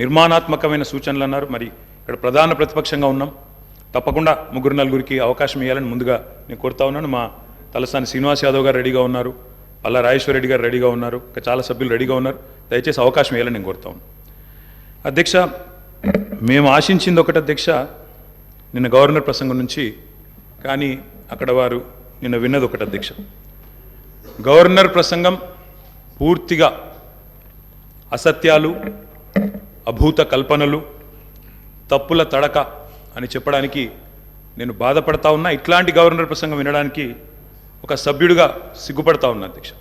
నిర్మాణాత్మకమైన సూచనలు అన్నారు. మరి ఇక్కడ ప్రధాన ప్రతిపక్షంగా ఉన్నాం, తప్పకుండా ముగ్గురు నలుగురికి అవకాశం ఇవ్వాలని ముందుగా నేను కోరుతా ఉన్నాను. మా తలసాని శ్రీనివాస్ యాదవ్ గారు రెడీగా ఉన్నారు, పల్లా రాజేశ్వర రెడ్డి గారు రెడీగా ఉన్నారు, ఇంకా చాలా సభ్యులు రెడీగా ఉన్నారు. దయచేసి అవకాశం ఇవ్వాలని నేను కోరుతా ఉన్నాను. అధ్యక్ష, మేము ఆశించింది ఒకటి అధ్యక్ష, నిన్న గవర్నర్ ప్రసంగం నుంచి, కానీ అక్కడ వారు నిన్న విన్నది ఒకటి అధ్యక్ష. గవర్నర్ ప్రసంగం పూర్తిగా అసత్యాలు, అభూత కల్పనలు, తప్పుల తడక అని చెప్పడానికి నేను బాధపడతా ఉన్నా. ఇట్లాంటి గవర్నర్ ప్రసంగం వినడానికి ఒక సభ్యుడిగా సిగ్గుపడతా ఉన్నా అధ్యక్ష.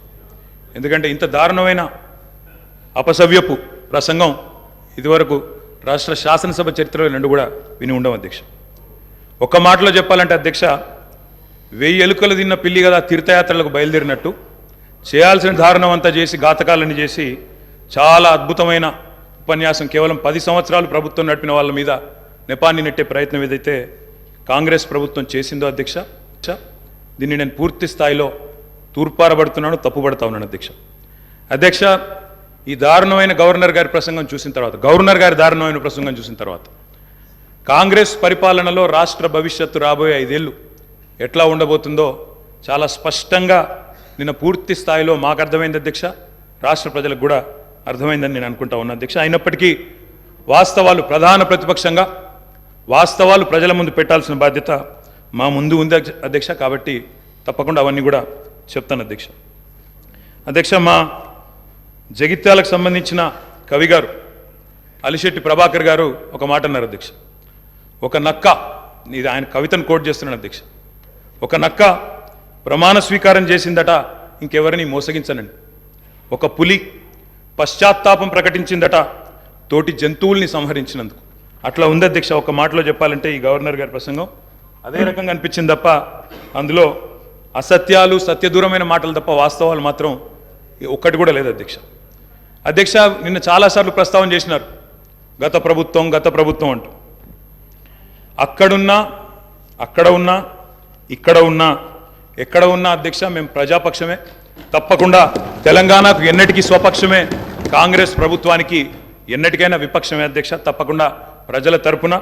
ఎందుకంటే ఇంత దారుణమైన అపసవ్యపు ప్రసంగం ఇదివరకు రాష్ట్ర శాసనసభ చరిత్రలో రెండు కూడా విని ఉండవు అధ్యక్ష. ఒక్క మాటలో చెప్పాలంటే అధ్యక్ష, 1000 ఎలుకలు తిన్న పిల్లి కదా తీర్థయాత్రలకు బయలుదేరినట్టు చేయాల్సిన దారుణం అంతా చేసి, ఘాతకాలని చేసి, చాలా అద్భుతమైన ఉపన్యాసం కేవలం 10 సంవత్సరాలు ప్రభుత్వం నడిపిన వాళ్ళ మీద నెపాన్ని నెట్టే ప్రయత్నం ఏదైతే కాంగ్రెస్ ప్రభుత్వం చేసిందో అధ్యక్ష, దీన్ని నేను పూర్తి స్థాయిలో తూర్పారబడుతున్నాను, తప్పుపడతా ఉన్నాను అధ్యక్ష. అధ్యక్ష, ఈ దారుణమైన గవర్నర్ గారి ప్రసంగం చూసిన తర్వాత, గవర్నర్ గారి దారుణమైన ప్రసంగం చూసిన తర్వాత కాంగ్రెస్ పరిపాలనలో రాష్ట్ర భవిష్యత్తు రాబోయే 5 ఏళ్ళు ఎట్లా ఉండబోతుందో చాలా స్పష్టంగా నిన్న పూర్తి స్థాయిలో మాకు అర్థమైంది అధ్యక్ష, రాష్ట్ర ప్రజలకు కూడా అర్థమైందని నేను అనుకుంటా ఉన్నా అధ్యక్ష. అయినప్పటికీ వాస్తవాలు, ప్రధాన ప్రతిపక్షంగా వాస్తవాలు ప్రజల ముందు పెట్టాల్సిన బాధ్యత మా ముందు ఉంది అధ్యక్ష. కాబట్టి తప్పకుండా అవన్నీ కూడా చెప్తాను అధ్యక్ష. అధ్యక్ష, మా జగిత్యాలకు సంబంధించిన కవి గారు అలిశెట్టి ప్రభాకర్ గారు ఒక మాట అన్నారు అధ్యక్ష. ఒక నక్క, ఇది ఆయన కవితను కోట్ చేస్తున్నాను అధ్యక్ష, ఒక నక్క ప్రమాణ స్వీకారం చేసిందట ఇంకెవరిని మోసగించనండి. ఒక పులి పశ్చాత్తాపం ప్రకటించిందట తోటి జంతువుల్ని సంహరించినందుకు. అట్లా ఉంది అధ్యక్ష. ఒక మాటలో చెప్పాలంటే ఈ గవర్నర్ గారి ప్రసంగం అదే రకంగా అనిపించింది తప్ప అందులో అసత్యాలు, సత్యదూరమైన మాటలు తప్ప వాస్తవాలు మాత్రం ఒక్కటి కూడా లేదు అధ్యక్ష. అధ్యక్ష, నిన్న చాలాసార్లు ప్రస్తావన చేసినారు గత ప్రభుత్వం అంటూ. అక్కడున్నా, అక్కడ ఉన్నా, ఇక్కడ ఉన్నా, ఎక్కడ ఉన్నా అధ్యక్ష మేము ప్రజాపక్షమే. తప్పకుండా తెలంగాణకు ఎన్నటికీ స్వపక్షమే, కాంగ్రెస్ ప్రభుత్వానికి ఎన్నటికైనా విపక్షమే అధ్యక్ష. తప్పకుండా ప్రజల తరపున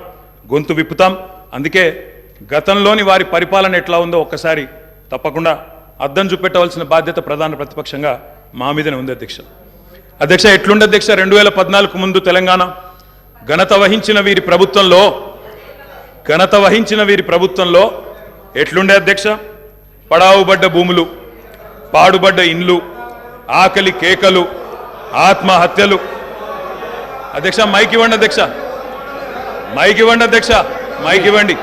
గొంతు విప్పుతాం. అందుకే గతంలోని వారి పరిపాలన ఎట్లా ఉందో ఒక్కసారి తప్పకుండా అద్దం చూపెట్టవలసిన బాధ్యత ప్రధాన ప్రతిపక్షంగా మా మీదనే ఉంది అధ్యక్ష. అధ్యక్ష, ఎట్లుండే అధ్యక్ష 2014 ముందు తెలంగాణ ఘనత వహించిన వీరి ప్రభుత్వంలో ఎట్లుండే అధ్యక్ష? పడావుబడ్డ భూములు, పాడుబడ్డ ఇండ్లు, ఆకలి కేకలు, ఆత్మహత్యలు. అధ్యక్ష మైక్ ఇవ్వండి అధ్యక్ష, మైక్ ఇవ్వండి అధ్యక్ష, మైక్ ఇవ్వండి.